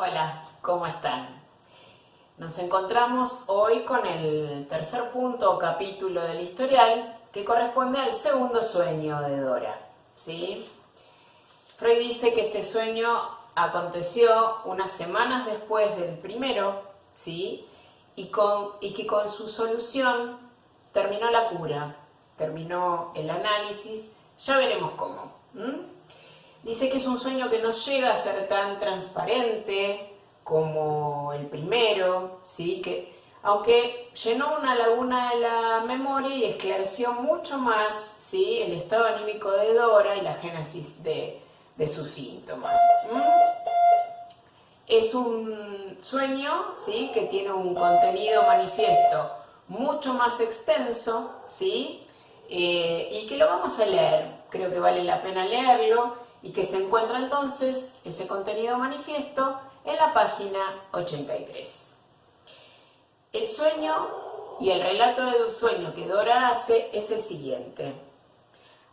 Hola, ¿cómo están? Nos encontramos hoy con el tercer punto o capítulo del historial que corresponde al segundo sueño de Dora, ¿sí? Freud dice que este sueño aconteció unas semanas después del primero, ¿sí? Y que con su solución terminó la cura, terminó el análisis, ya veremos cómo. Dice que es un sueño que no llega a ser tan transparente como el primero, ¿sí? Que, aunque llenó una laguna de la memoria y esclareció mucho más, ¿sí? El estado anímico de Dora y la génesis de sus síntomas. Es un sueño, ¿sí? Que tiene un contenido manifiesto mucho más extenso, ¿sí? Y que lo vamos a leer. Creo que vale la pena leerlo y que se encuentra entonces ese contenido manifiesto en la página 83. El sueño y el relato del sueño que Dora hace es el siguiente.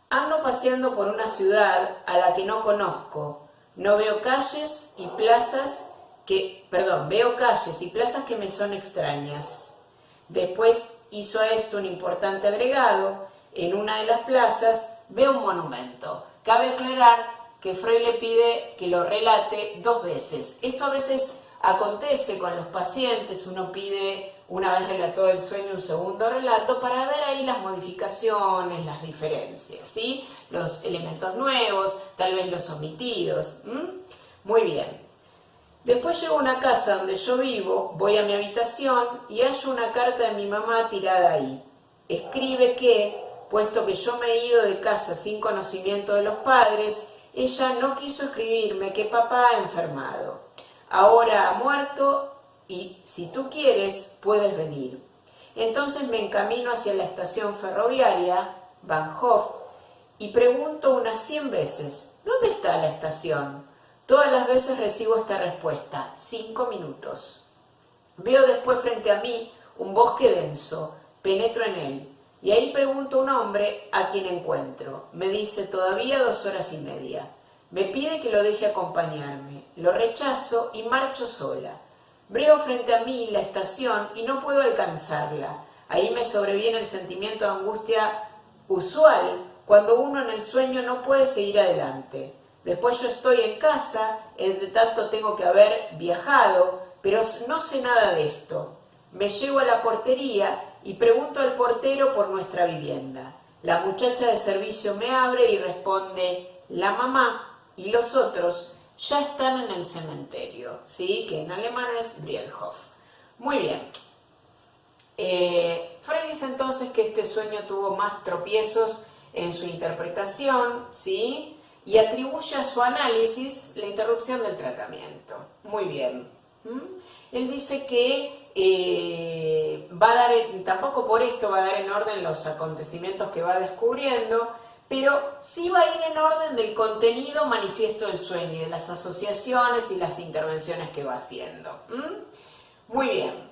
Ando paseando por una ciudad a la que no conozco. No veo calles y plazas veo calles y plazas que me son extrañas. Después hizo a esto un importante agregado. En una de las plazas veo un monumento. Cabe aclarar que Freud le pide que lo relate 2 veces. Esto a veces acontece con los pacientes, uno pide, una vez relató el sueño, un segundo relato para ver ahí las modificaciones, las diferencias, ¿sí? Los elementos nuevos, tal vez los omitidos. Muy bien. Después llego a una casa donde yo vivo, voy a mi habitación y hallo una carta de mi mamá tirada ahí. Escribe que, puesto que yo me he ido de casa sin conocimiento de los padres, ella no quiso escribirme que papá ha enfermado. Ahora ha muerto y, si tú quieres, puedes venir. Entonces me encamino hacia la estación ferroviaria, Bahnhof, y pregunto unas 100 veces, ¿dónde está la estación? Todas las veces recibo esta respuesta, 5 minutos. Veo después frente a mí un bosque denso, penetro en él, y ahí pregunto a un hombre a quien encuentro. Me dice todavía 2 horas y media. Me pide que lo deje acompañarme. Lo rechazo y marcho sola. Veo frente a mí la estación y no puedo alcanzarla. Ahí me sobreviene el sentimiento de angustia usual cuando uno en el sueño no puede seguir adelante. Después yo estoy en casa, entre tanto tengo que haber viajado, pero no sé nada de esto. Me llego a la portería y pregunto al portero por nuestra vivienda. La muchacha de servicio me abre y responde, la mamá y los otros ya están en el cementerio, ¿sí? Que en alemán es Brielhof. Muy bien. Freud dice entonces que este sueño tuvo más tropiezos en su interpretación, ¿sí? Y atribuye a su análisis la interrupción del tratamiento. Muy bien. Él dice que tampoco por esto va a dar en orden los acontecimientos que va descubriendo, pero sí va a ir en orden del contenido manifiesto del sueño y de las asociaciones y las intervenciones que va haciendo. Muy bien.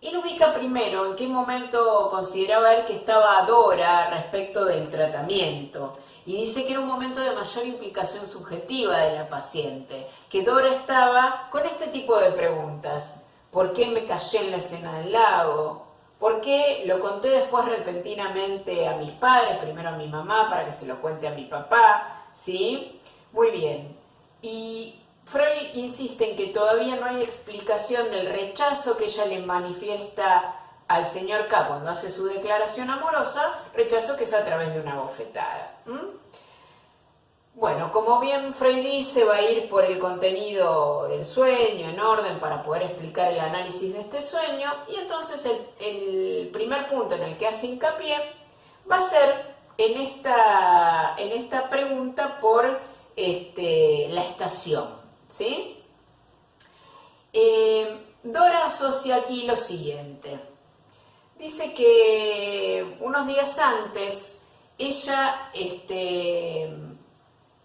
Él ubica primero en qué momento consideraba él que estaba Dora respecto del tratamiento. Y dice que era un momento de mayor implicación subjetiva de la paciente, que Dora estaba con este tipo de preguntas. ¿Por qué me callé en la escena del lago? ¿Por qué lo conté después repentinamente a mis padres, primero a mi mamá para que se lo cuente a mi papá? ¿Sí? Muy bien. Y Freud insiste en que todavía no hay explicación del rechazo que ella le manifiesta al señor K cuando hace su declaración amorosa, rechazo que es a través de una bofetada. Bueno, como bien Freud dice, va a ir por el contenido del sueño en orden para poder explicar el análisis de este sueño, y entonces el primer punto en el que hace hincapié va a ser en esta pregunta por la estación, ¿sí? Dora asocia aquí lo siguiente. Dice que unos días antes ella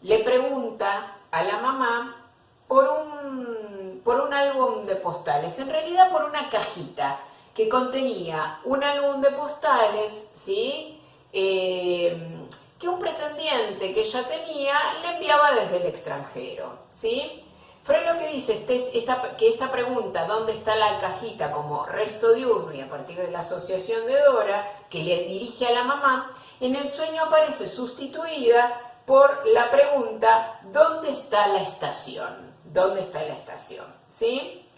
le pregunta a la mamá por un álbum de postales, en realidad por una cajita que contenía un álbum de postales, ¿sí? Que un pretendiente que ella tenía le enviaba desde el extranjero, ¿sí? Freud lo que dice que esta pregunta, ¿dónde está la cajita? Como resto diurno y a partir de la asociación de Dora, que le dirige a la mamá, en el sueño aparece sustituida por la pregunta, ¿dónde está la estación? ¿Dónde está la estación? ¿Sí?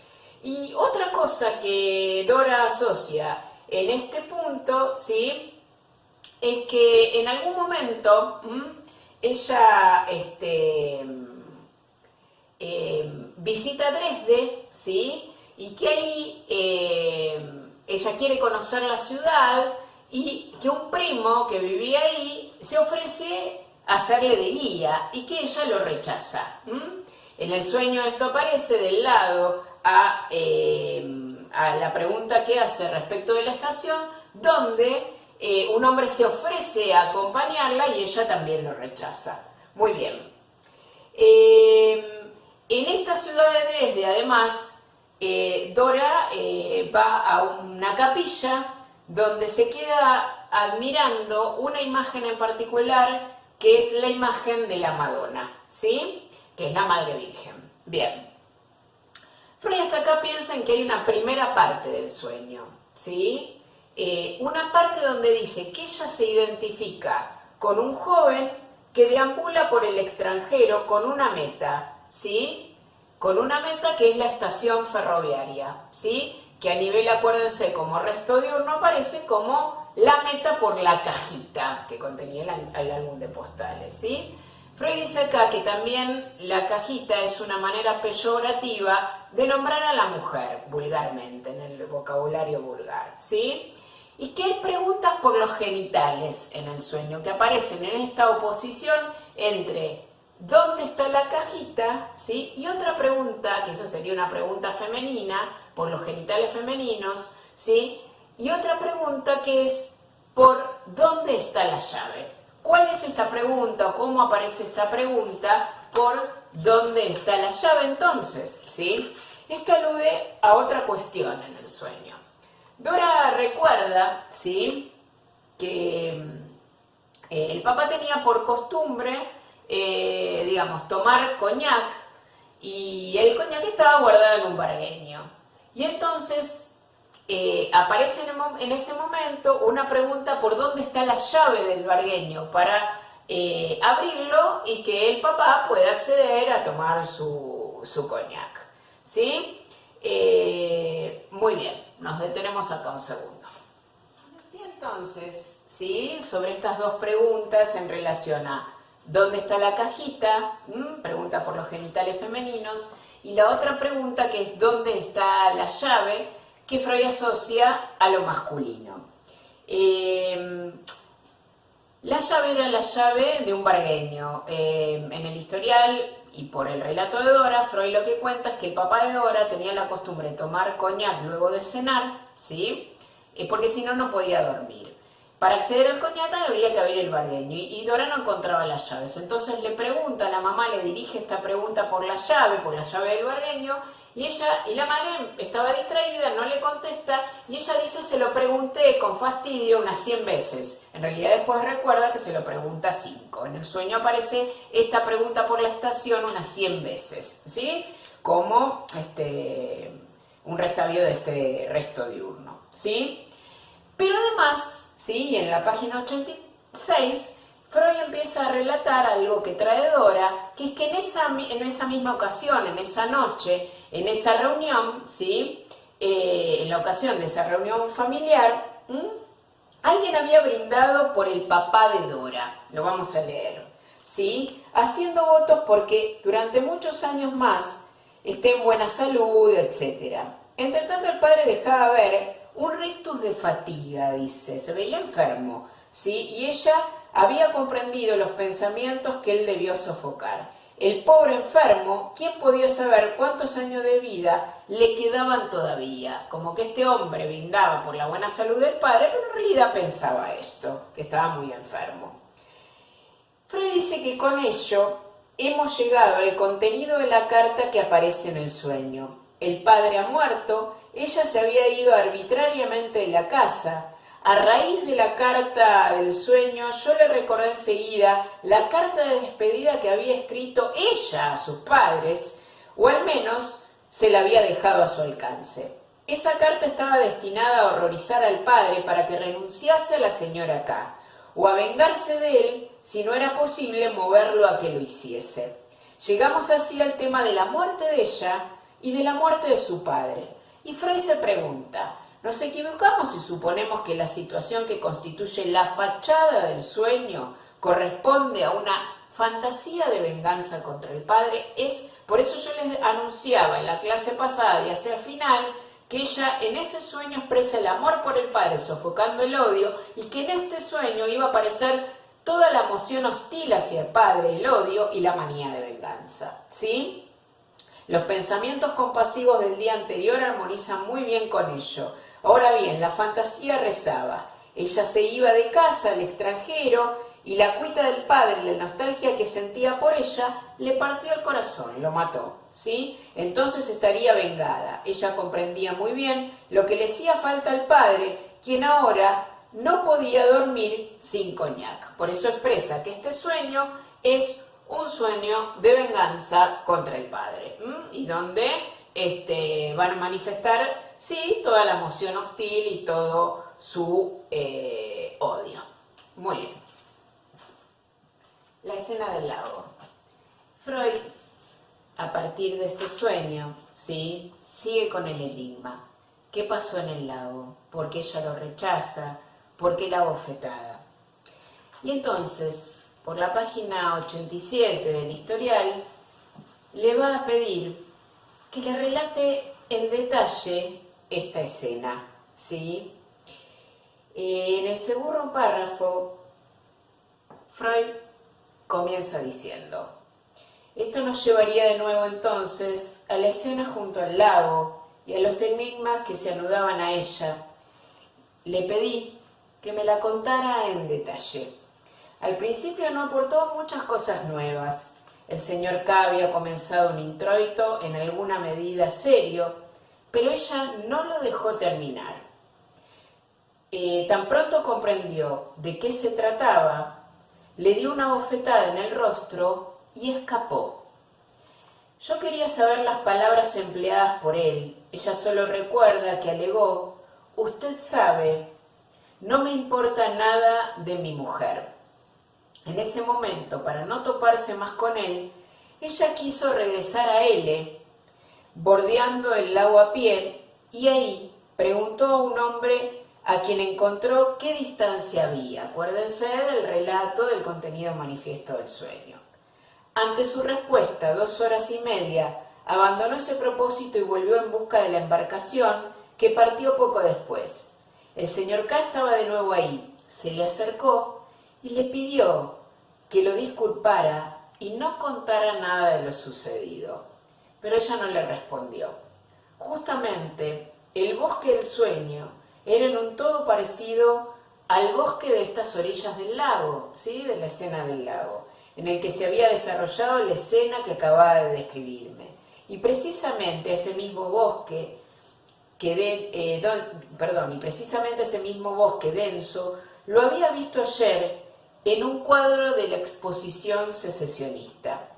Y otra cosa que Dora asocia en este punto, ¿sí? Es que en algún momento ella visita Dresde, ¿sí? Y que ahí ella quiere conocer la ciudad y que un primo que vivía ahí se ofrece a hacerle de guía y que ella lo rechaza. En el sueño esto aparece del lado a la pregunta que hace respecto de la estación, donde un hombre se ofrece a acompañarla y ella también lo rechaza. Muy bien. En esta ciudad de Dresde, además, Dora va a una capilla donde se queda admirando una imagen en particular, que es la imagen de la Madonna, ¿sí? Que es la Madre Virgen. Bien. Freud hasta acá piensa en que hay una primera parte del sueño, ¿sí? Una parte donde dice que ella se identifica con un joven que deambula por el extranjero con una meta, ¿sí? Con una meta que es la estación ferroviaria, ¿sí? Que a nivel, acuérdense, como resto diurno aparece como la meta por la cajita que contenía el álbum de postales, ¿sí? Freud dice acá que también la cajita es una manera peyorativa de nombrar a la mujer, vulgarmente, en el vocabulario vulgar, ¿sí? Y que hay preguntas por los genitales en el sueño, que aparecen en esta oposición entre ¿dónde está la cajita? ¿Sí? Y otra pregunta, que esa sería una pregunta femenina, por los genitales femeninos, ¿sí? Y otra pregunta que es por ¿dónde está la llave? ¿Cuál es esta pregunta o cómo aparece esta pregunta por ¿dónde está la llave entonces? ¿Sí? Esto alude a otra cuestión en el sueño. Dora recuerda, ¿sí? Que el papá tenía por costumbre, digamos, tomar coñac y el coñac estaba guardado en un vargueño. Y entonces aparece en ese momento una pregunta por dónde está la llave del vargueño para abrirlo y que el papá pueda acceder a tomar su coñac, ¿sí? Muy bien, nos detenemos acá un segundo. Así entonces, ¿sí? Sobre estas dos preguntas en relación a ¿dónde está la cajita? Pregunta por los genitales femeninos. Y la otra pregunta que es ¿dónde está la llave? Que Freud asocia a lo masculino. La llave era la llave de un vargueño. En el historial y por el relato de Dora, Freud lo que cuenta es que el papá de Dora tenía la costumbre de tomar coñac luego de cenar, ¿sí? Porque si no, no podía dormir. Para acceder al coñac habría que abrir el vargueño y Dora no encontraba las llaves. Entonces le pregunta, la mamá le dirige esta pregunta por la llave del vargueño, y la madre estaba distraída, no le contesta, y ella dice, se lo pregunté con fastidio unas 100 veces. En realidad después recuerda que se lo pregunta 5. En el sueño aparece esta pregunta por la estación unas 100 veces, ¿sí? Como un resabio de este resto diurno, ¿sí? Pero además, ¿sí? En la página 86, Freud empieza a relatar algo que trae Dora, que es que en esa misma ocasión, en esa noche, en esa reunión, ¿sí? En la ocasión de esa reunión familiar, alguien había brindado por el papá de Dora, lo vamos a leer, ¿sí? Haciendo votos porque durante muchos años más esté en buena salud, etc. Entre tanto el padre dejaba ver un rictus de fatiga, dice, se veía enfermo, ¿sí? Y ella había comprendido los pensamientos que él debió sofocar. El pobre enfermo, ¿quién podía saber cuántos años de vida le quedaban todavía? Como que este hombre brindaba por la buena salud del padre, pero en realidad pensaba esto, que estaba muy enfermo. Freud dice que con ello hemos llegado al contenido de la carta que aparece en el sueño. El padre ha muerto, ella se había ido arbitrariamente de la casa. A raíz de la carta del sueño, yo le recordé enseguida la carta de despedida que había escrito ella a sus padres, o al menos se la había dejado a su alcance. Esa carta estaba destinada a horrorizar al padre para que renunciase a la señora K, o a vengarse de él si no era posible moverlo a que lo hiciese. Llegamos así al tema de la muerte de ella y de la muerte de su padre. Y Freud se pregunta, ¿nos equivocamos si suponemos que la situación que constituye la fachada del sueño corresponde a una fantasía de venganza contra el padre? Por eso yo les anunciaba en la clase pasada y hacia el final que ella en ese sueño expresa el amor por el padre sofocando el odio y que en este sueño iba a aparecer toda la emoción hostil hacia el padre, el odio y la manía de venganza, ¿sí? Los pensamientos compasivos del día anterior armonizan muy bien con ello. Ahora bien, la fantasía rezaba. Ella se iba de casa al extranjero y la cuita del padre, la nostalgia que sentía por ella, le partió el corazón, lo mató, ¿sí? Entonces estaría vengada. Ella comprendía muy bien lo que le hacía falta al padre, quien ahora no podía dormir sin coñac. Por eso expresa que este sueño es un sueño de venganza contra el padre, y donde van a manifestar, sí, toda la emoción hostil y todo su odio. Muy bien. La escena del lago. Freud, a partir de este sueño, ¿sí?, sigue con el enigma. ¿Qué pasó en el lago? ¿Por qué ella lo rechaza? ¿Por qué la bofetada? Y entonces, por la página 87 del historial, le va a pedir que le relate en detalle esta escena, ¿sí? En el segundo párrafo, Freud comienza diciendo: esto nos llevaría de nuevo entonces a la escena junto al lago y a los enigmas que se anudaban a ella. Le pedí que me la contara en detalle. Al principio no aportó muchas cosas nuevas. El señor K había comenzado un introito en alguna medida serio, pero ella no lo dejó terminar. Tan pronto comprendió de qué se trataba, le dio una bofetada en el rostro y escapó. Yo quería saber las palabras empleadas por él. Ella solo recuerda que alegó: usted sabe, no me importa nada de mi mujer. En ese momento, para no toparse más con él, ella quiso regresar a L, bordeando el lago a pie, y ahí preguntó a un hombre a quien encontró qué distancia había. Acuérdense del relato del contenido manifiesto del sueño. Ante su respuesta, 2 horas y media, abandonó ese propósito y volvió en busca de la embarcación, que partió poco después. El señor K estaba de nuevo ahí. Se le acercó y le pidió que lo disculpara y no contara nada de lo sucedido. Pero ella no le respondió. Justamente, el bosque del sueño era en un todo parecido al bosque de estas orillas del lago, ¿sí?, de la escena del lago, en el que se había desarrollado la escena que acababa de describirme. Y precisamente ese mismo bosque denso lo había visto ayer en un cuadro de la exposición secesionista.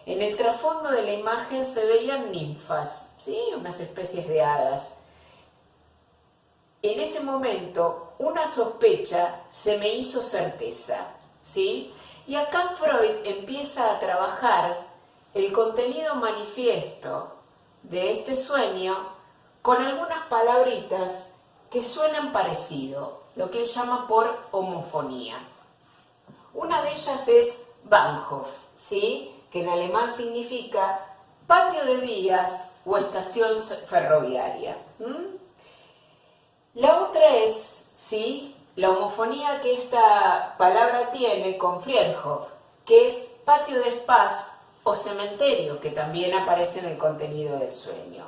En el trasfondo de la imagen se veían ninfas, ¿sí?, unas especies de hadas. En ese momento, una sospecha se me hizo certeza, ¿sí? Y acá Freud empieza a trabajar el contenido manifiesto de este sueño con algunas palabritas que suenan parecido, lo que él llama por homofonía. Una de ellas es Bahnhof, ¿sí?, que en alemán significa patio de vías o estación ferroviaria. La otra es, ¿sí?, la homofonía que esta palabra tiene con Friedhof, que es patio de spas o cementerio, que también aparece en el contenido del sueño.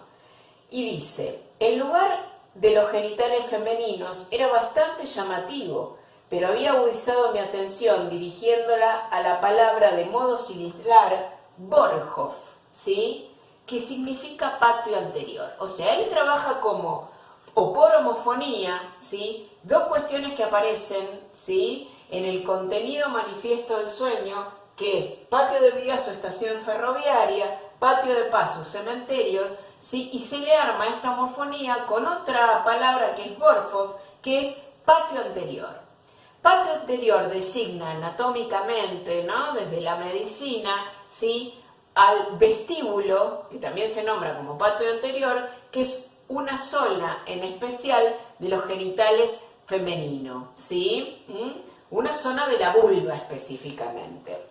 Y dice: el lugar de los genitales femeninos era bastante llamativo, pero había agudizado mi atención dirigiéndola a la palabra de modo similar Borhof, ¿sí?, que significa patio anterior. O sea, él trabaja como o por homofonía, ¿sí?, dos cuestiones que aparecen, ¿sí?, en el contenido manifiesto del sueño, que es patio de vías o estación ferroviaria, patio de pasos, cementerios, ¿sí? Y se le arma esta homofonía con otra palabra que es Borfov, que es patio anterior. Patio anterior designa anatómicamente, ¿no?, desde la medicina, ¿sí?, al vestíbulo, que también se nombra como patio anterior, que es una zona en especial de los genitales femeninos, ¿sí? Una zona de la vulva específicamente.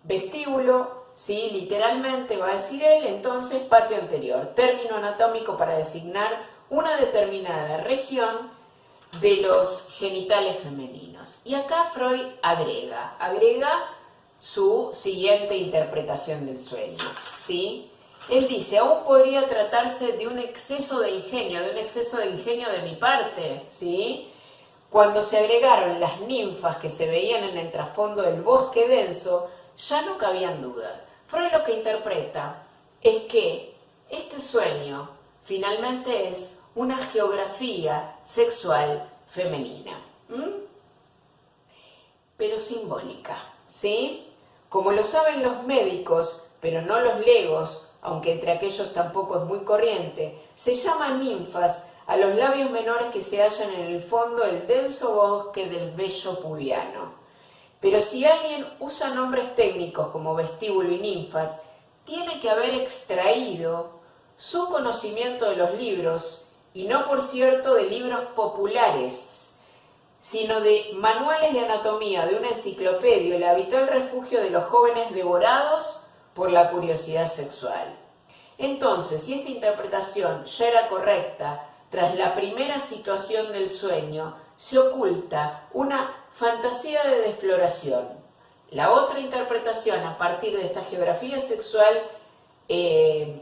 Vestíbulo, ¿sí?, literalmente va a decir él, entonces patio anterior, término anatómico para designar una determinada región de los genitales femeninos. Y acá Freud agrega su siguiente interpretación del sueño, ¿sí? Él dice, aún podría tratarse de un exceso de ingenio, de mi parte, ¿sí? Cuando se agregaron las ninfas que se veían en el trasfondo del bosque denso, ya no cabían dudas. Freud lo que interpreta es que este sueño finalmente es una geografía sexual femenina, pero simbólica, ¿sí? Como lo saben los médicos, pero no los legos, aunque entre aquellos tampoco es muy corriente, se llaman ninfas a los labios menores que se hallan en el fondo del denso bosque del vello pubiano. Pero si alguien usa nombres técnicos como vestíbulo y ninfas, tiene que haber extraído su conocimiento de los libros, y no por cierto de libros populares, sino de manuales de anatomía de una enciclopedia, el habitual refugio de los jóvenes devorados por la curiosidad sexual. Entonces, si esta interpretación ya era correcta, tras la primera situación del sueño, se oculta una fantasía de desfloración. La otra interpretación, a partir de esta geografía sexual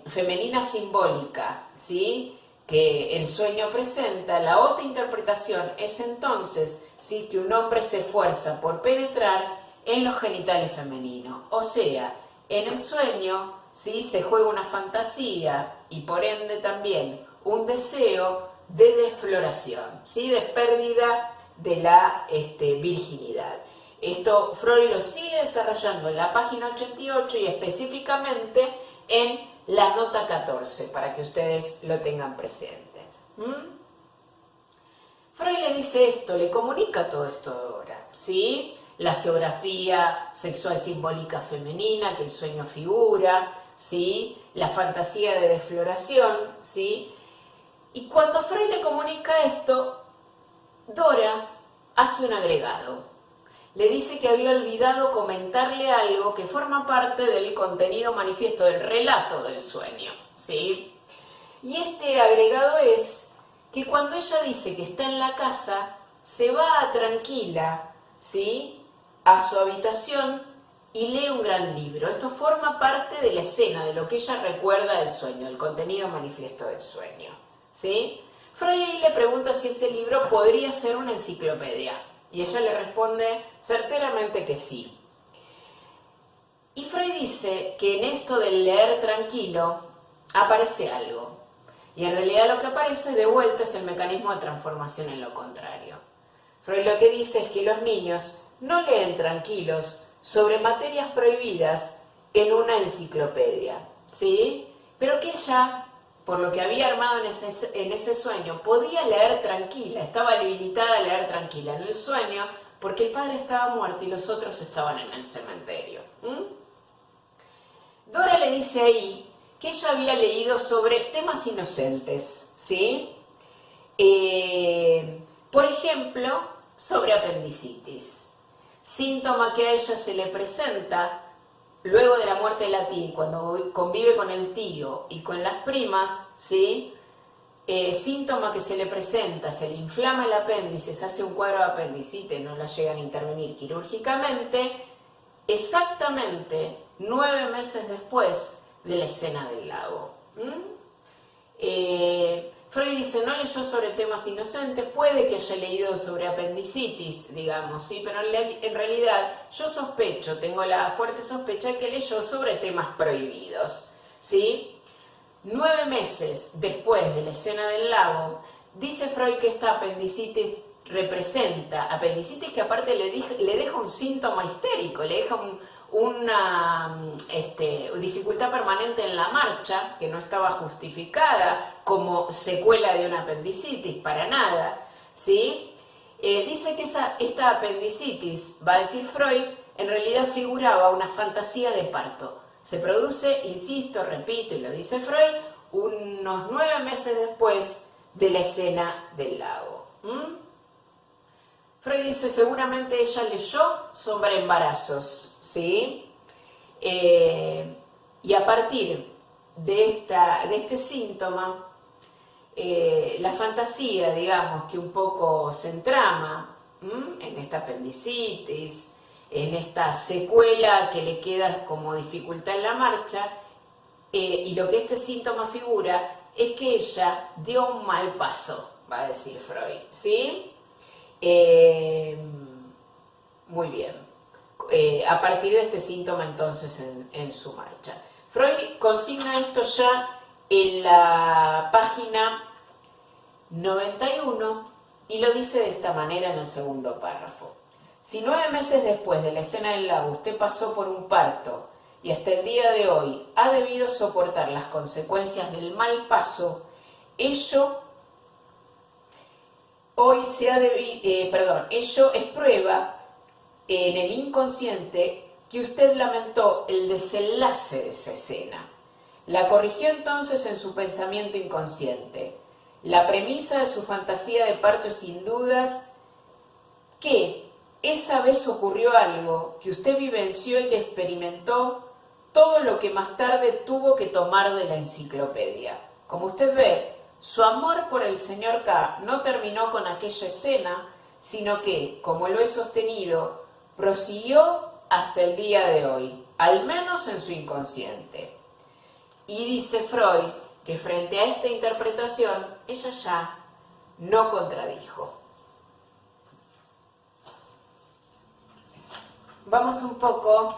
femenina simbólica, ¿sí?, que el sueño presenta, la otra interpretación es entonces, ¿sí?, que un hombre se esfuerza por penetrar en los genitales femeninos. O sea, en el sueño, ¿sí?, se juega una fantasía y por ende también un deseo de desfloración, ¿sí?, de pérdida de la virginidad. Esto Freud lo sigue desarrollando en la página 88 y específicamente en la nota 14, para que ustedes lo tengan presentes. Freud le dice esto, le comunica todo esto ahora, ¿sí? La geografía sexual simbólica femenina, que el sueño figura, ¿sí?, la fantasía de desfloración, ¿sí? Y cuando Freud le comunica esto, Dora hace un agregado. Le dice que había olvidado comentarle algo que forma parte del contenido manifiesto del relato del sueño, ¿sí? Y este agregado es que cuando ella dice que está en la casa, se va tranquila, ¿sí?, a su habitación y lee un gran libro. Esto forma parte de la escena, de lo que ella recuerda del sueño, el contenido manifiesto del sueño, ¿sí? Freud le pregunta si ese libro podría ser una enciclopedia. Y ella le responde certeramente que sí. Y Freud dice que en esto del leer tranquilo aparece algo. Y en realidad lo que aparece de vuelta es el mecanismo de transformación en lo contrario. Freud lo que dice es que los niños no leen tranquilos sobre materias prohibidas en una enciclopedia, ¿sí? Pero que ella, por lo que había armado en ese sueño, podía leer tranquila, estaba habilitada a leer tranquila en el sueño, porque el padre estaba muerto y los otros estaban en el cementerio. Dora le dice ahí que ella había leído sobre temas inocentes, ¿sí? Por ejemplo, sobre apendicitis, síntoma que a ella se le presenta luego de la muerte de la tía, cuando convive con el tío y con las primas, ¿sí? Síntoma que se le presenta, se le inflama el apéndice, se hace un cuadro de apendicitis, no la llegan a intervenir quirúrgicamente, exactamente 9 meses después de la escena del lago. Freud dice, no leyó sobre temas inocentes, puede que haya leído sobre apendicitis, digamos, ¿sí? Pero en realidad yo sospecho, tengo la fuerte sospecha que leyó sobre temas prohibidos, ¿sí? 9 meses después de la escena del lago, dice Freud que esta apendicitis representa, apendicitis que aparte le deja un síntoma histérico, le deja una dificultad permanente en la marcha, que no estaba justificada como secuela de una apendicitis, para nada, ¿sí? Dice que esta apendicitis, va a decir Freud, en realidad figuraba una fantasía de parto. Se produce, insisto, repito, y lo dice Freud, unos 9 meses después de la escena del lago. Freud dice, seguramente ella leyó sobre embarazos, ¿sí? Y a partir de este síntoma, la fantasía, digamos, que un poco se entrama en esta apendicitis, en esta secuela que le queda como dificultad en la marcha, y lo que este síntoma figura es que ella dio un mal paso, va a decir Freud, ¿sí? Muy bien. A partir de este síntoma entonces en su marcha. Freud consigna esto ya en la página 91 y lo dice de esta manera en el segundo párrafo. Si 9 meses después de la escena del lago usted pasó por un parto y hasta el día de hoy ha debido soportar las consecuencias del mal paso, ello es prueba en el inconsciente que usted lamentó el desenlace de esa escena. La corrigió entonces en su pensamiento inconsciente. La premisa de su fantasía de parto es sin dudas que esa vez ocurrió algo que usted vivenció y experimentó todo lo que más tarde tuvo que tomar de la enciclopedia. Como usted ve, su amor por el señor K no terminó con aquella escena, sino que, como lo he sostenido, prosiguió hasta el día de hoy, al menos en su inconsciente. Y dice Freud que frente a esta interpretación, ella ya no contradijo. Vamos un poco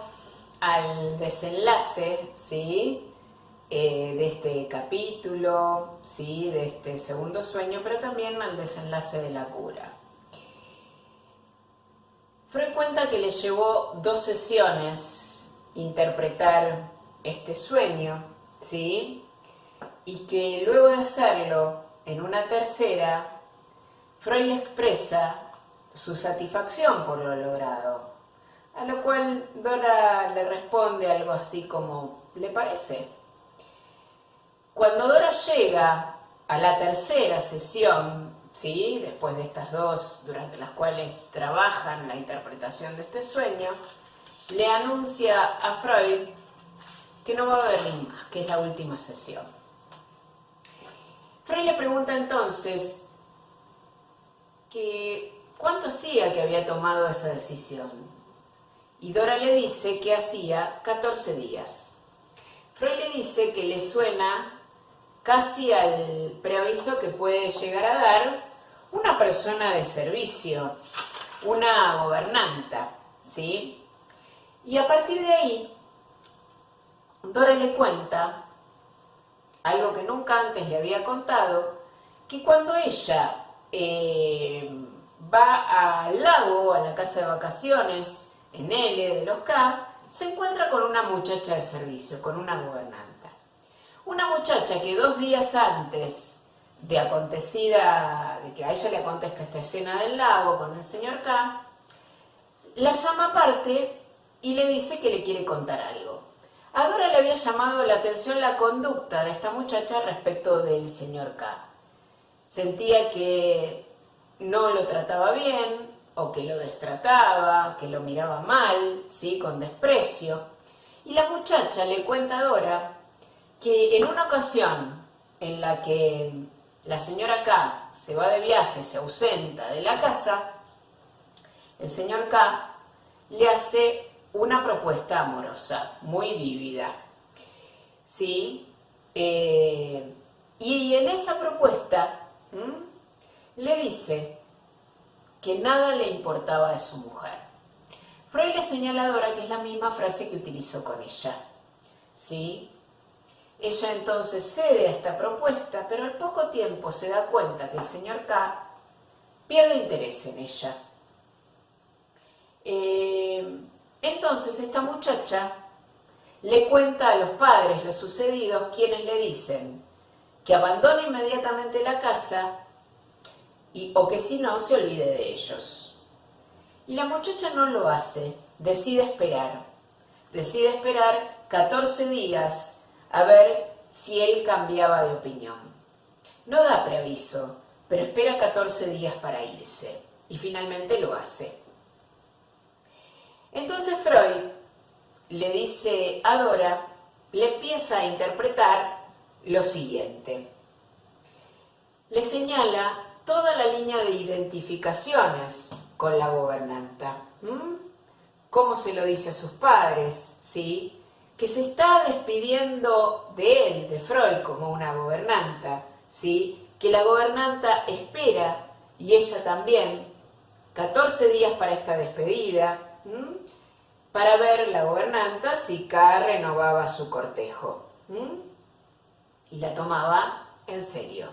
al desenlace, ¿sí? De este capítulo, ¿sí? De este segundo sueño, pero también al desenlace de la cura. Freud cuenta que le llevó 2 sesiones interpretar este sueño, ¿sí? Y que luego de hacerlo en una tercera, Freud le expresa su satisfacción por lo logrado, a lo cual Dora le responde algo así como, ¿le parece? Cuando Dora llega a la tercera sesión, ¿sí? Después de estas 2 durante las cuales trabajan la interpretación de este sueño, le anuncia a Freud que no va a haber ni más, que es la última sesión. Freud le pregunta entonces que cuánto hacía que había tomado esa decisión. Y Dora le dice que hacía 14 días. Freud le dice que le suena casi al preaviso que puede llegar a dar una persona de servicio, una gobernanta, ¿sí? Y a partir de ahí, Dora le cuenta algo que nunca antes le había contado, que cuando ella va al lago, a la casa de vacaciones, en L de los K, se encuentra con una muchacha de servicio, con una gobernanta. Una muchacha que 2 días antes de que a ella le acontezca esta escena del lago con el señor K, la llama aparte y le dice que le quiere contar algo. A Dora le había llamado la atención la conducta de esta muchacha respecto del señor K. Sentía que no lo trataba bien, o que lo destrataba, que lo miraba mal, ¿sí? Con desprecio. Y la muchacha le cuenta a Dora que en una ocasión en la que la señora K se va de viaje, se ausenta de la casa, el señor K le hace una propuesta amorosa, muy vívida, ¿sí? Y en esa propuesta le dice que nada le importaba de su mujer. Freud le señala a Dora que es la misma frase que utilizó con ella, ¿sí? Ella entonces cede a esta propuesta, pero al poco tiempo se da cuenta que el señor K pierde interés en ella. Entonces entonces esta muchacha le cuenta a los padres lo sucedido, quienes le dicen que abandone inmediatamente la casa o que si no se olvide de ellos. Y la muchacha no lo hace, decide esperar 14 días a ver si él cambiaba de opinión. No da preaviso, pero espera 14 días para irse y finalmente lo hace. Entonces Freud le dice a Dora, le empieza a interpretar lo siguiente. Le señala toda la línea de identificaciones con la gobernanta. Cómo se lo dice a sus padres, ¿sí? Que se está despidiendo de él, de Freud, como una gobernanta, ¿sí? Que la gobernanta espera, y ella también, 14 días para esta despedida, para ver la gobernanta si K renovaba su cortejo. Y la tomaba en serio.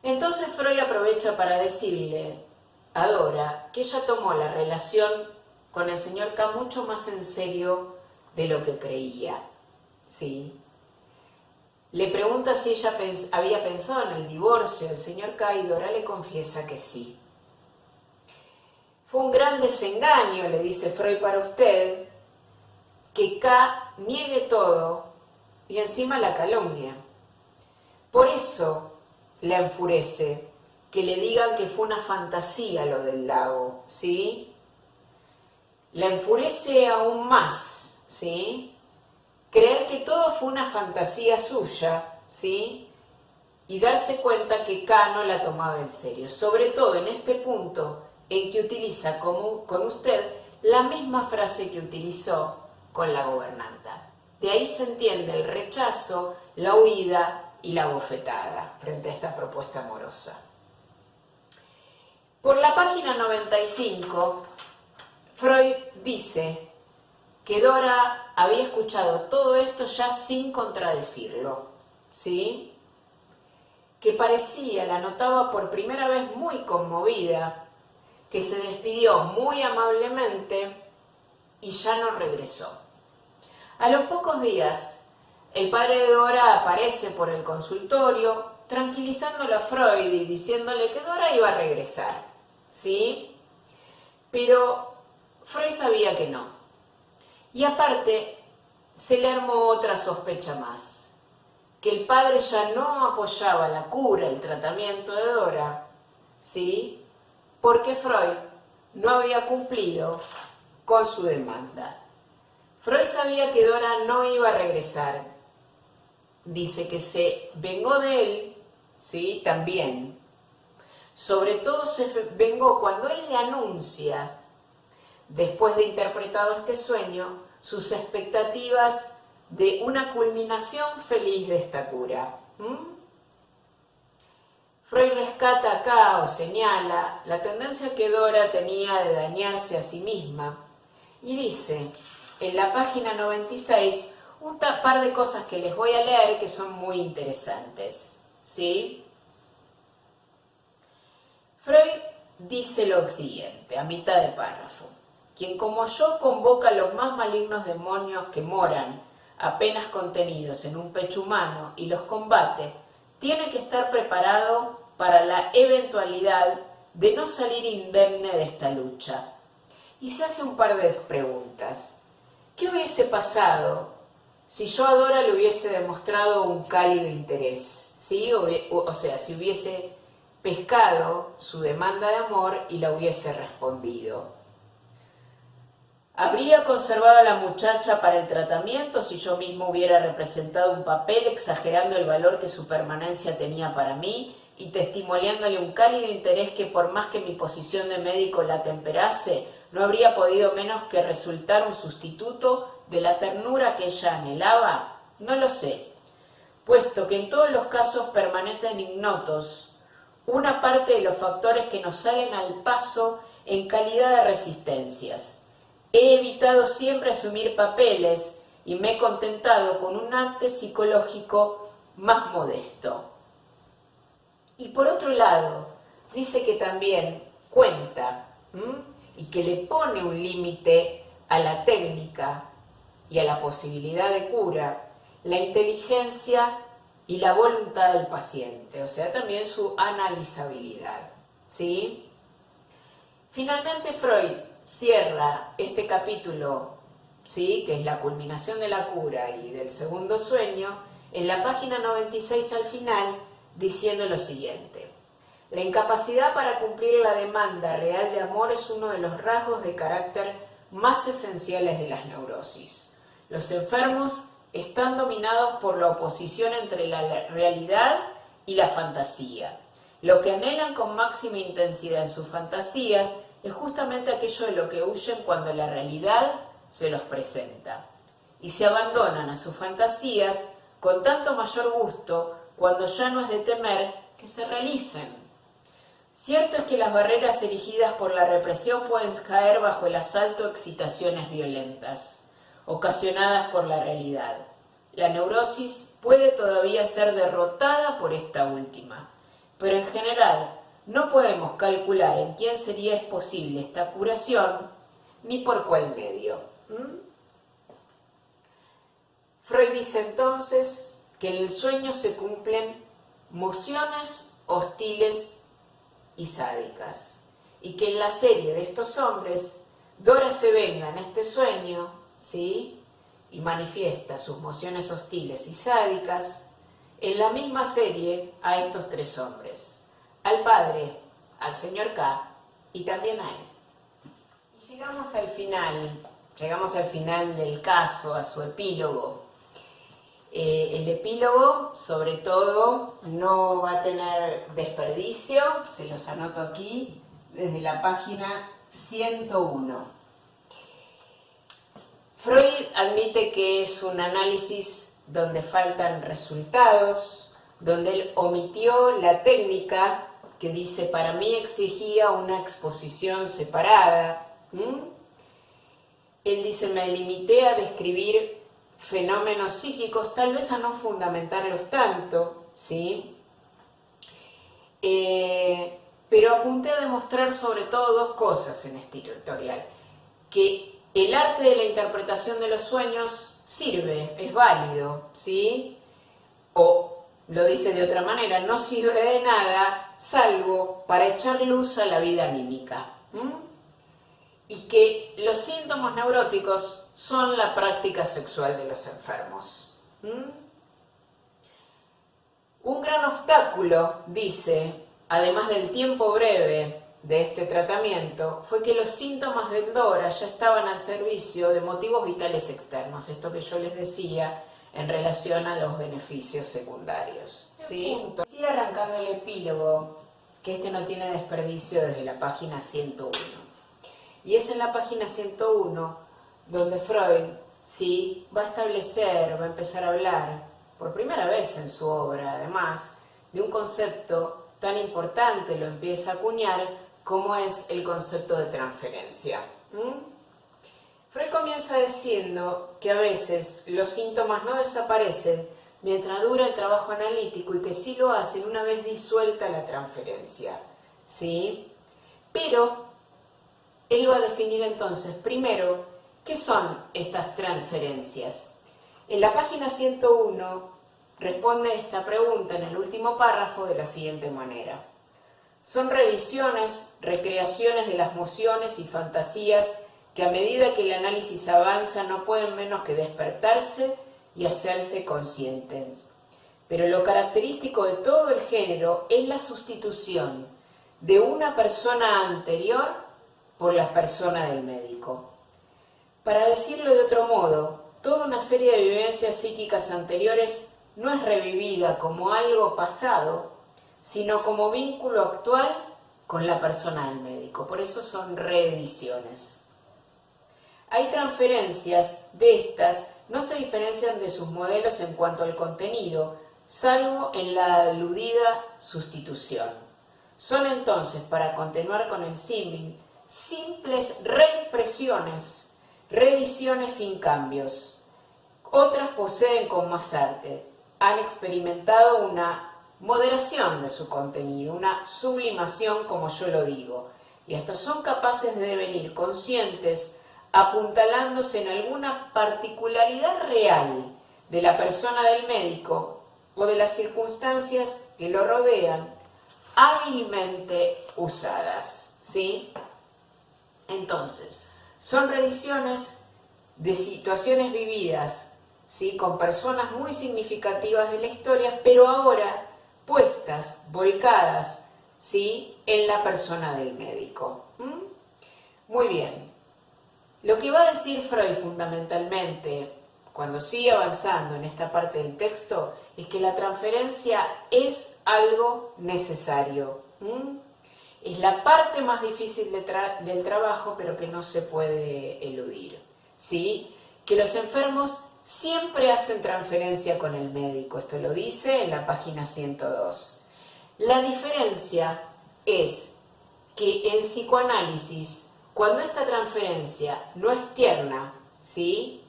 Entonces Freud aprovecha para decirle a Dora que ella tomó la relación con el señor K mucho más en serio de lo que creía, ¿sí? Le pregunta si ella había pensado en el divorcio del señor K y Dora le confiesa que sí. Fue un gran desengaño, le dice Freud, para usted, que K niegue todo y encima la calumnia. Por eso la enfurece que le digan que fue una fantasía lo del lago, ¿sí? La enfurece aún más, ¿sí? Creer que todo fue una fantasía suya, ¿sí? Y darse cuenta que K no la tomaba en serio, sobre todo en este punto en que utiliza con usted la misma frase que utilizó con la gobernanta. De ahí se entiende el rechazo, la huida y la bofetada frente a esta propuesta amorosa. Por la página 95, Freud dice que Dora había escuchado todo esto ya sin contradecirlo, ¿sí? Que parecía, la notaba por primera vez muy conmovida, que se despidió muy amablemente y ya no regresó. A los pocos días, el padre de Dora aparece por el consultorio, tranquilizándolo a Freud y diciéndole que Dora iba a regresar, ¿sí? Pero Freud sabía que no. Y aparte, se le armó otra sospecha más, que el padre ya no apoyaba la cura, el tratamiento de Dora, ¿sí? Porque Freud no había cumplido con su demanda. Freud sabía que Dora no iba a regresar. Dice que se vengó de él, ¿sí? También. Sobre todo se vengó cuando él le anuncia, después de interpretado este sueño, sus expectativas de una culminación feliz de esta cura. Freud rescata acá o señala la tendencia que Dora tenía de dañarse a sí misma y dice en la página 96 un par de cosas que les voy a leer que son muy interesantes, ¿sí? Freud dice lo siguiente, a mitad de párrafo: quien como yo convoca a los más malignos demonios que moran apenas contenidos en un pecho humano y los combate, tiene que estar preparado para la eventualidad de no salir indemne de esta lucha. Y se hace un par de preguntas. ¿Qué hubiese pasado si yo a Dora le hubiese demostrado un cálido interés? ¿Sí? O sea, si hubiese pescado su demanda de amor y la hubiese respondido. ¿Habría conservado a la muchacha para el tratamiento si yo mismo hubiera representado un papel exagerando el valor que su permanencia tenía para mí y testimoniándole un cálido interés que, por más que mi posición de médico la temperase, no habría podido menos que resultar un sustituto de la ternura que ella anhelaba? No lo sé, puesto que en todos los casos permanecen ignotos una parte de los factores que nos salen al paso en calidad de resistencias. He evitado siempre asumir papeles y me he contentado con un arte psicológico más modesto. Y por otro lado, dice que también cuenta y que le pone un límite a la técnica y a la posibilidad de cura, la inteligencia y la voluntad del paciente, o sea, también su analizabilidad, ¿sí? Finalmente Freud cierra este capítulo, ¿sí?, que es la culminación de la cura y del segundo sueño, en la página 96 al final, diciendo lo siguiente: la incapacidad para cumplir la demanda real de amor es uno de los rasgos de carácter más esenciales de las neurosis. Los enfermos están dominados por la oposición entre la realidad y la fantasía. Lo que anhelan con máxima intensidad en sus fantasías es justamente aquello de lo que huyen cuando la realidad se los presenta. Y se abandonan a sus fantasías con tanto mayor gusto cuando ya no es de temer que se realicen. Cierto es que las barreras erigidas por la represión pueden caer bajo el asalto de excitaciones violentas, ocasionadas por la realidad. La neurosis puede todavía ser derrotada por esta última, pero en general no podemos calcular en quién sería posible esta curación ni por cuál medio. Freud dice entonces que en el sueño se cumplen mociones hostiles y sádicas, y que en la serie de estos hombres, Dora se venga en este sueño, ¿sí?, y manifiesta sus mociones hostiles y sádicas en la misma serie a estos tres hombres, al padre, al señor K y también a él. Y llegamos al final del caso, a su epílogo. El epílogo, sobre todo, no va a tener desperdicio, se los anoto aquí, desde la página 101. Freud admite que es un análisis donde faltan resultados, donde él omitió la técnica que dice, para mí exigía una exposición separada. Él dice, me limité a describir fenómenos psíquicos, tal vez a no fundamentarlos tanto, ¿sí? Pero apunté a demostrar sobre todo dos cosas en este editorial: que el arte de la interpretación de los sueños sirve, es válido, ¿sí? O, lo dice de otra manera, no sirve de nada salvo para echar luz a la vida anímica. Y que los síntomas neuróticos son la práctica sexual de los enfermos. Un gran obstáculo, dice, además del tiempo breve de este tratamiento, fue que los síntomas de Dora ya estaban al servicio de motivos vitales externos, esto que yo les decía en relación a los beneficios secundarios. ¿Sí? Sigue arrancando el epílogo, que este no tiene desperdicio, desde la página 101. Y es en la página 101 donde Freud, ¿sí?, va a establecer, va a empezar a hablar, por primera vez en su obra además, de un concepto tan importante, lo empieza a acuñar, como es el concepto de transferencia. Freud comienza diciendo que a veces los síntomas no desaparecen mientras dura el trabajo analítico y que sí lo hacen una vez disuelta la transferencia, ¿sí? Pero él va a definir entonces, primero, ¿qué son estas transferencias? En la página 101 responde esta pregunta en el último párrafo de la siguiente manera: son revisiones, recreaciones de las mociones y fantasías que a medida que el análisis avanza no pueden menos que despertarse y hacerse conscientes. Pero lo característico de todo el género es la sustitución de una persona anterior por la persona del médico. Para decirlo de otro modo, toda una serie de vivencias psíquicas anteriores no es revivida como algo pasado, sino como vínculo actual con la persona del médico. Por eso son reediciones. Hay transferencias de estas, no se diferencian de sus modelos en cuanto al contenido, salvo en la aludida sustitución. Son entonces, para continuar con el símil, simples reimpresiones, reediciones sin cambios. Otras poseen con más arte, han experimentado una moderación de su contenido, una sublimación, como yo lo digo, y hasta son capaces de devenir conscientes apuntalándose en alguna particularidad real de la persona del médico o de las circunstancias que lo rodean, hábilmente usadas, ¿sí? Entonces, son reediciones de situaciones vividas, ¿sí?, con personas muy significativas de la historia, pero ahora puestas, volcadas, ¿sí?, en la persona del médico. Muy bien. Lo que va a decir Freud fundamentalmente, cuando sigue avanzando en esta parte del texto, es que la transferencia es algo necesario. Es la parte más difícil del trabajo, pero que no se puede eludir, ¿sí? Que los enfermos siempre hacen transferencia con el médico. Esto lo dice en la página 102. La diferencia es que en psicoanálisis, cuando esta transferencia no es tierna, ¿sí?,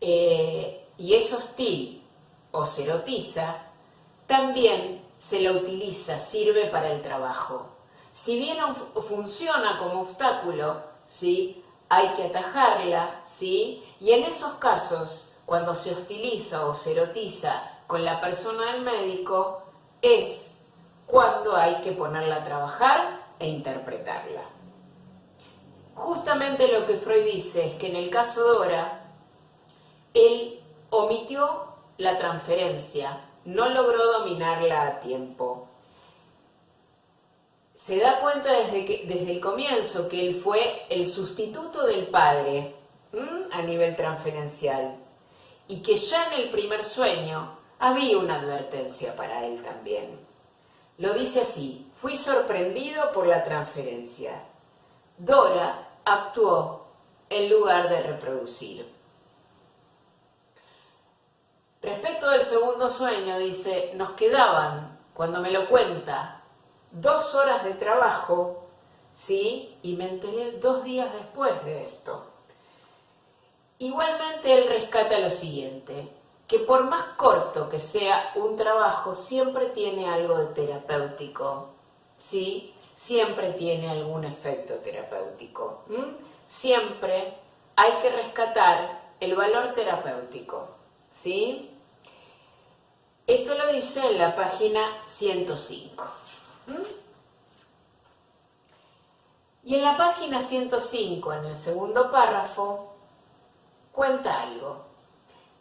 y es hostil o se erotiza, también se la utiliza, sirve para el trabajo. Si bien funciona como obstáculo, ¿sí?, hay que atajarla, ¿sí?, y en esos casos, cuando se hostiliza o se erotiza con la persona del médico, es cuando hay que ponerla a trabajar e interpretarla. Justamente lo que Freud dice es que en el caso de Dora, él omitió la transferencia, no logró dominarla a tiempo. Se da cuenta desde el comienzo que él fue el sustituto del padre a nivel transferencial y que ya en el primer sueño había una advertencia para él también. Lo dice así: fui sorprendido por la transferencia. Dora actuó en lugar de reproducir. Respecto del segundo sueño, dice, nos quedaban, cuando me lo cuenta, 2 horas de trabajo, ¿sí?, y me enteré 2 días después de esto. Igualmente él rescata lo siguiente, que por más corto que sea un trabajo, siempre tiene algo de terapéutico, ¿sí? Siempre tiene algún efecto terapéutico. Siempre hay que rescatar el valor terapéutico, ¿sí? Esto lo dice en la página 105. Y en la página 105, en el segundo párrafo, cuenta algo.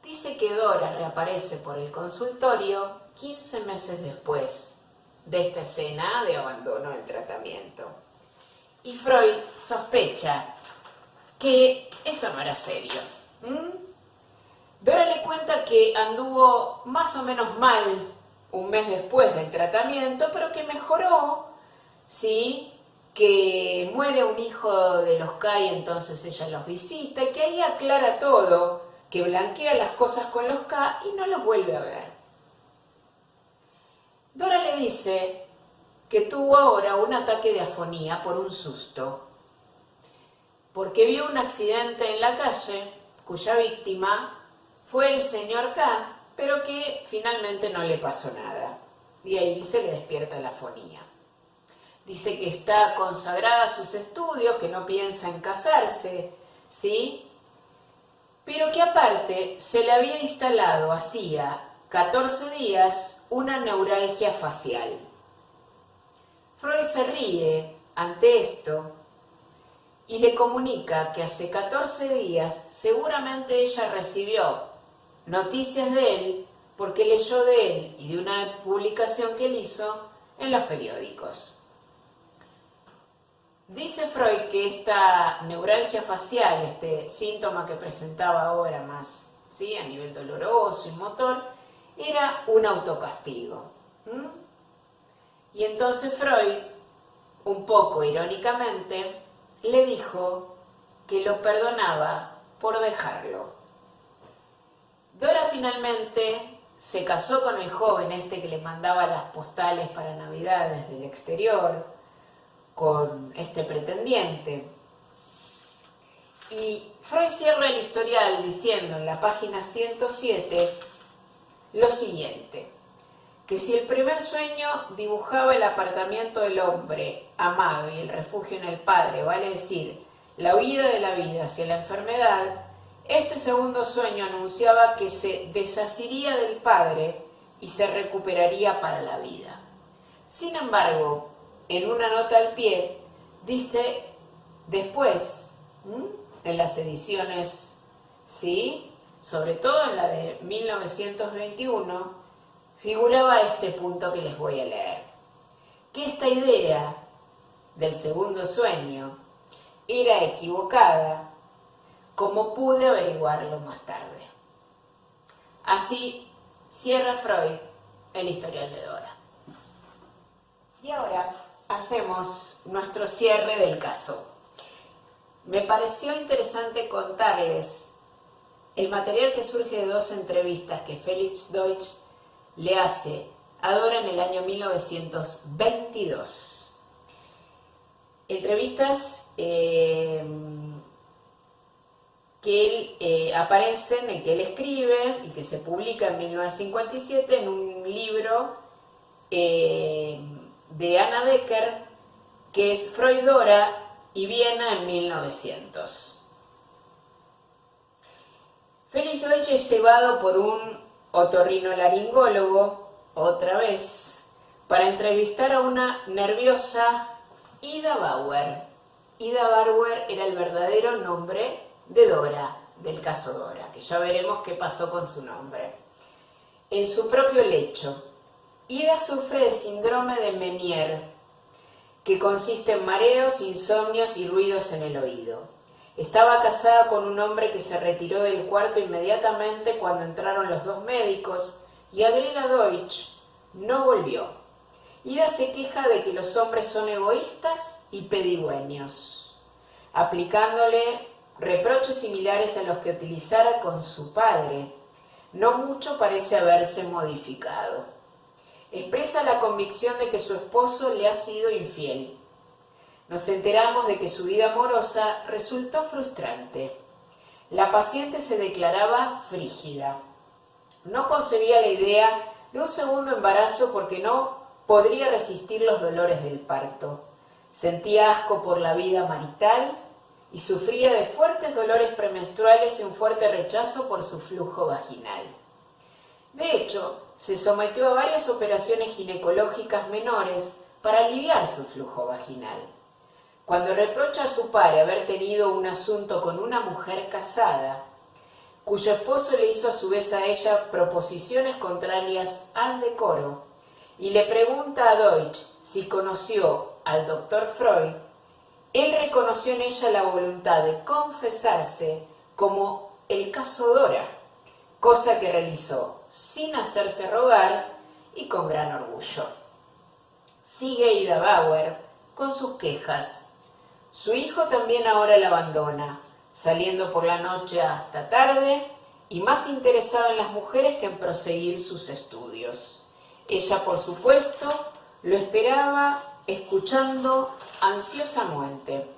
Dice que Dora reaparece por el consultorio 15 meses después de esta escena de abandono del tratamiento. Y Freud sospecha que esto no era serio. Dora le cuenta que anduvo más o menos mal un mes después del tratamiento, pero que mejoró, ¿sí?, que muere un hijo de los K y entonces ella los visita, y que ahí aclara todo, que blanquea las cosas con los K y no los vuelve a ver. Dora le dice que tuvo ahora un ataque de afonía por un susto, porque vio un accidente en la calle cuya víctima fue el señor K, pero que finalmente no le pasó nada. Y ahí se le despierta la afonía. Dice que está consagrada a sus estudios, que no piensa en casarse, ¿sí?, pero que aparte se le había instalado hacía 14 días una neuralgia facial. Freud se ríe ante esto y le comunica que hace 14 días seguramente ella recibió noticias de él porque leyó de él y de una publicación que él hizo en los periódicos. Dice Freud que esta neuralgia facial, este síntoma que presentaba ahora más, ¿sí?, a nivel doloroso y motor, era un autocastigo. Y entonces Freud, un poco irónicamente, le dijo que lo perdonaba por dejarlo. Dora finalmente se casó con el joven este que le mandaba las postales para Navidad desde el exterior, con este pretendiente. Y Freud cierra el historial diciendo en la página 107 lo siguiente, que si el primer sueño dibujaba el apartamiento del hombre amado y el refugio en el padre, vale decir, la huida de la vida hacia la enfermedad, este segundo sueño anunciaba que se desasiría del padre y se recuperaría para la vida. Sin embargo, en una nota al pie, dice después, en las ediciones, ¿sí?, sobre todo en la de 1921, figuraba este punto que les voy a leer, que esta idea del segundo sueño era equivocada, como pude averiguarlo más tarde. Así cierra Freud el historial de Dora. Y ahora hacemos nuestro cierre del caso. Me pareció interesante contarles el material que surge de dos entrevistas que Felix Deutsch le hace a Dora en el año 1922. Entrevistas que él aparecen, en que él escribe y que se publica en 1957 en un libro de Anna Becker, que es Freud, Dora y Viena en 1900. Felix Deutsch es llevado por un otorrinolaringólogo, otra vez, para entrevistar a una nerviosa Ida Bauer. Ida Bauer era el verdadero nombre de Dora, del caso Dora, que ya veremos qué pasó con su nombre. En su propio lecho, Ida sufre de síndrome de Meniere, que consiste en mareos, insomnios y ruidos en el oído. Estaba casada con un hombre que se retiró del cuarto inmediatamente cuando entraron los dos médicos y, agrega Deutsch, no volvió. Ida se queja de que los hombres son egoístas y pedigüeños, aplicándole reproches similares a los que utilizara con su padre. No mucho parece haberse modificado. Expresa la convicción de que su esposo le ha sido infiel. Nos enteramos de que su vida amorosa resultó frustrante. La paciente se declaraba frígida. No concebía la idea de un segundo embarazo porque no podría resistir los dolores del parto. Sentía asco por la vida marital y sufría de fuertes dolores premenstruales y un fuerte rechazo por su flujo vaginal. De hecho, se sometió a varias operaciones ginecológicas menores para aliviar su flujo vaginal. Cuando reprocha a su padre haber tenido un asunto con una mujer casada, cuyo esposo le hizo a su vez a ella proposiciones contrarias al decoro, y le pregunta a Deutsch si conoció al doctor Freud, él reconoció en ella la voluntad de confesarse como el caso Dora, cosa que realizó sin hacerse rogar y con gran orgullo. Sigue Ida Bauer con sus quejas. Su hijo también ahora la abandona, saliendo por la noche hasta tarde y más interesado en las mujeres que en proseguir sus estudios. Ella, por supuesto, lo esperaba escuchando ansiosamente.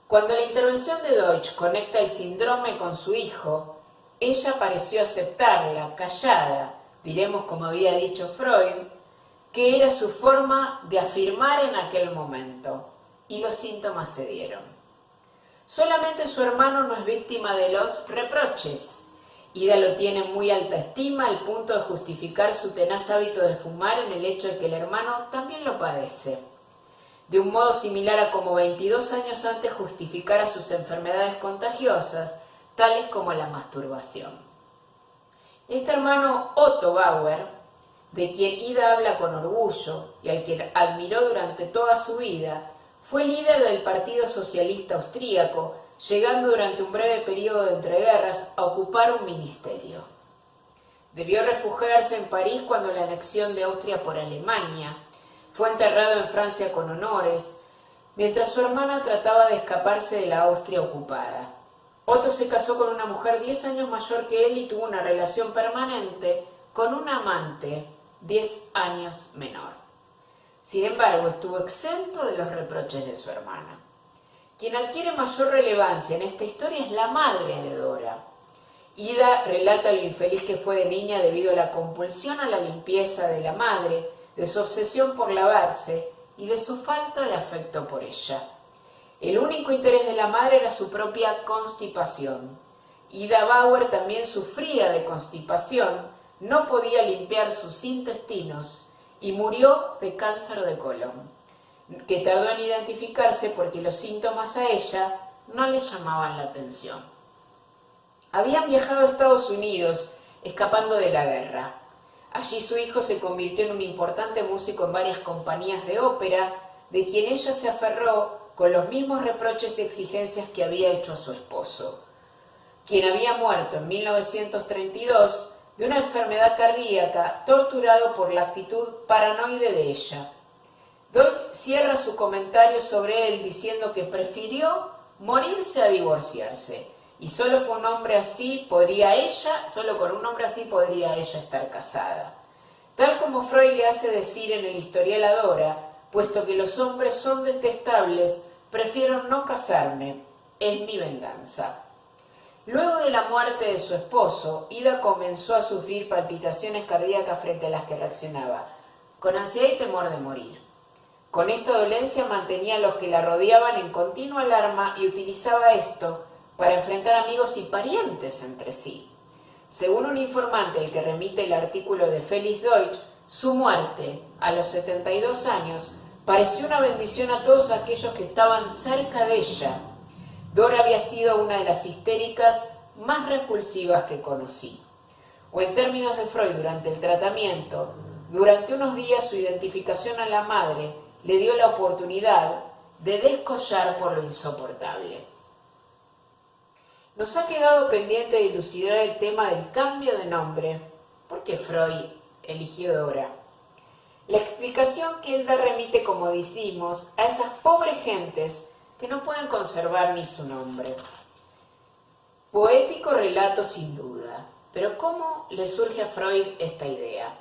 Cuando la intervención de Deutsch conecta el síndrome con su hijo, ella pareció aceptarla, callada, diremos como había dicho Freud, que era su forma de afirmar en aquel momento, y los síntomas se dieron. Solamente su hermano no es víctima de los reproches. Ida lo tiene en muy alta estima al punto de justificar su tenaz hábito de fumar en el hecho de que el hermano también lo padece. De un modo similar a como 22 años antes justificara sus enfermedades contagiosas, tales como la masturbación. Este hermano Otto Bauer, de quien Ida habla con orgullo y al que admiró durante toda su vida, fue líder del Partido Socialista Austríaco, llegando durante un breve periodo de entreguerras a ocupar un ministerio. Debió refugiarse en París cuando la anexión de Austria por Alemania. Fue enterrado en Francia con honores, mientras su hermana trataba de escaparse de la Austria ocupada. Otto se casó con una mujer 10 años mayor que él y tuvo una relación permanente con un amante 10 años menor. Sin embargo, estuvo exento de los reproches de su hermana. Quien adquiere mayor relevancia en esta historia es la madre de Dora. Ida relata lo infeliz que fue de niña debido a la compulsión a la limpieza de la madre, de su obsesión por lavarse y de su falta de afecto por ella. El único interés de la madre era su propia constipación. Ida Bauer también sufría de constipación, no podía limpiar sus intestinos y murió de cáncer de colon, que tardó en identificarse porque los síntomas a ella no le llamaban la atención. Habían viajado a Estados Unidos, escapando de la guerra. Allí su hijo se convirtió en un importante músico en varias compañías de ópera, de quien ella se aferró con los mismos reproches y exigencias que había hecho a su esposo, quien había muerto en 1932 de una enfermedad cardíaca, torturado por la actitud paranoide de ella. Deutsch cierra su comentario sobre él diciendo que prefirió morirse a divorciarse, y solo con un hombre así podría ella estar casada. Tal como Freud le hace decir en el Historial a Dora, puesto que los hombres son detestables, prefiero no casarme, es mi venganza. Luego de la muerte de su esposo, Ida comenzó a sufrir palpitaciones cardíacas frente a las que reaccionaba, con ansiedad y temor de morir. Con esta dolencia mantenía a los que la rodeaban en continua alarma y utilizaba esto para enfrentar amigos y parientes entre sí. Según un informante al que remite el artículo de Felix Deutsch, su muerte, a los 72 años, pareció una bendición a todos aquellos que estaban cerca de ella. Dora había sido una de las histéricas más repulsivas que conocí. O en términos de Freud, durante el tratamiento, durante unos días su identificación a la madre le dio la oportunidad de descollar por lo insoportable. Nos ha quedado pendiente de dilucidar el tema del cambio de nombre. ¿Por qué Freud eligió Dora? La explicación que él da remite, como decimos, a esas pobres gentes que no pueden conservar ni su nombre. Poético relato sin duda, pero ¿cómo le surge a Freud esta idea?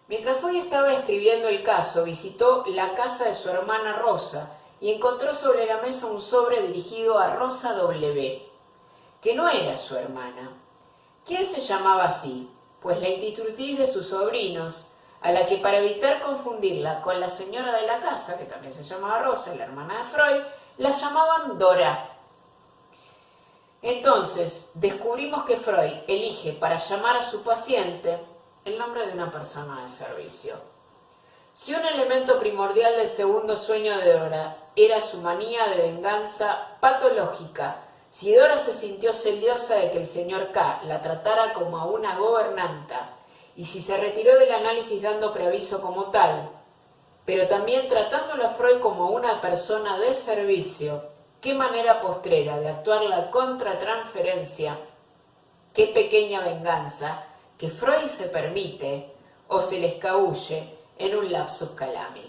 Mientras Freud estaba escribiendo el caso, visitó la casa de su hermana Rosa y encontró sobre la mesa un sobre dirigido a Rosa W., que no era su hermana. ¿Quién se llamaba así? Pues la institutriz de sus sobrinos, a la que para evitar confundirla con la señora de la casa, que también se llamaba Rosa, la hermana de Freud, la llamaban Dora. Entonces, descubrimos que Freud elige para llamar a su paciente el nombre de una persona de servicio. Si un elemento primordial del segundo sueño de Dora era su manía de venganza patológica, si Dora se sintió celosa de que el señor K la tratara como a una gobernanta, y si se retiró del análisis dando preaviso como tal, pero también tratándolo a Freud como una persona de servicio, qué manera postrera de actuar la contratransferencia, qué pequeña venganza que Freud se permite o se le escabulle en un lapsus calami.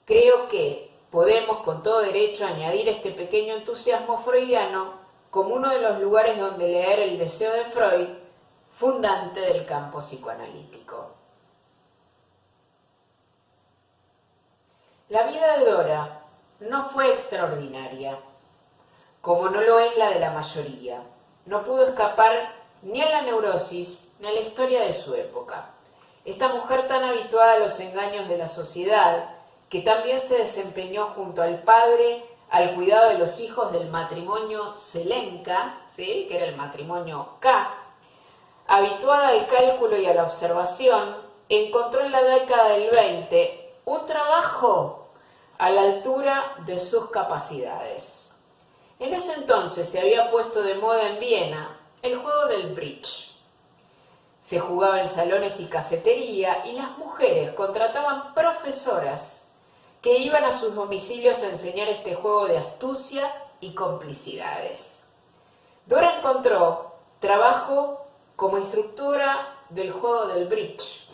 Creo que podemos con todo derecho añadir este pequeño entusiasmo freudiano como uno de los lugares donde leer el deseo de Freud, fundante del campo psicoanalítico. La vida de Dora no fue extraordinaria, como no lo es la de la mayoría. No pudo escapar ni a la neurosis ni a la historia de su época. Esta mujer tan habituada a los engaños de la sociedad, que también se desempeñó junto al padre al cuidado de los hijos del matrimonio Selenka, ¿sí?, que era el matrimonio K, habituada al cálculo y a la observación, encontró en la década del 20 un trabajo a la altura de sus capacidades. En ese entonces se había puesto de moda en Viena el juego del bridge. Se jugaba en salones y cafetería y las mujeres contrataban profesoras que iban a sus domicilios a enseñar este juego de astucia y complicidades. Dora encontró trabajo como instructora del juego del bridge,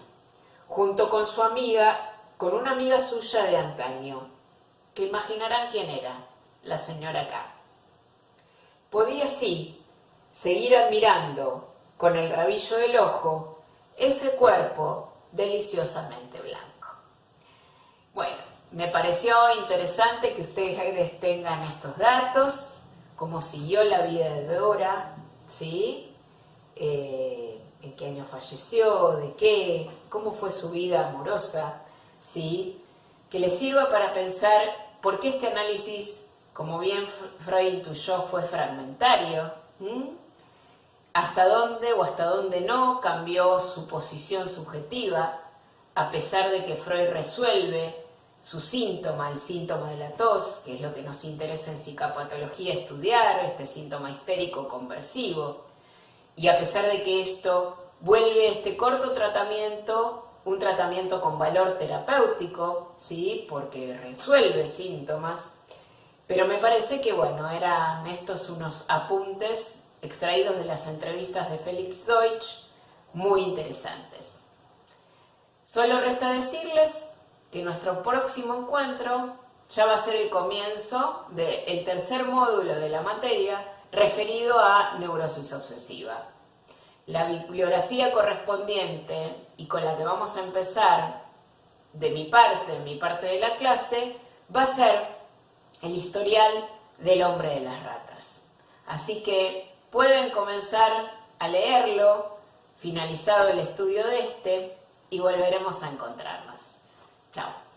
junto con con una amiga suya de antaño, que imaginarán quién era, la señora K. Podía así seguir admirando con el rabillo del ojo ese cuerpo deliciosamente blanco. Bueno, me pareció interesante que ustedes tengan estos datos, cómo siguió la vida de Dora, ¿sí? En qué año falleció, de qué, cómo fue su vida amorosa, ¿sí? Que les sirva para pensar porque este análisis, como bien Freud intuyó, fue fragmentario. ¿Hasta dónde o hasta dónde no cambió su posición subjetiva, a pesar de que Freud resuelve su síntoma, el síntoma de la tos, que es lo que nos interesa en psicopatología estudiar, este síntoma histérico conversivo, y a pesar de que esto vuelve este corto tratamiento, un tratamiento con valor terapéutico, ¿sí? Porque resuelve síntomas, pero me parece que, bueno, eran estos unos apuntes extraídos de las entrevistas de Felix Deutsch, muy interesantes. Solo resta decirles que nuestro próximo encuentro ya va a ser el comienzo del tercer módulo de la materia referido a neurosis obsesiva. La bibliografía correspondiente y con la que vamos a empezar de mi parte de la clase, va a ser el historial del hombre de las ratas. Así que pueden comenzar a leerlo, finalizado el estudio de este, y volveremos a encontrarnos. Chao.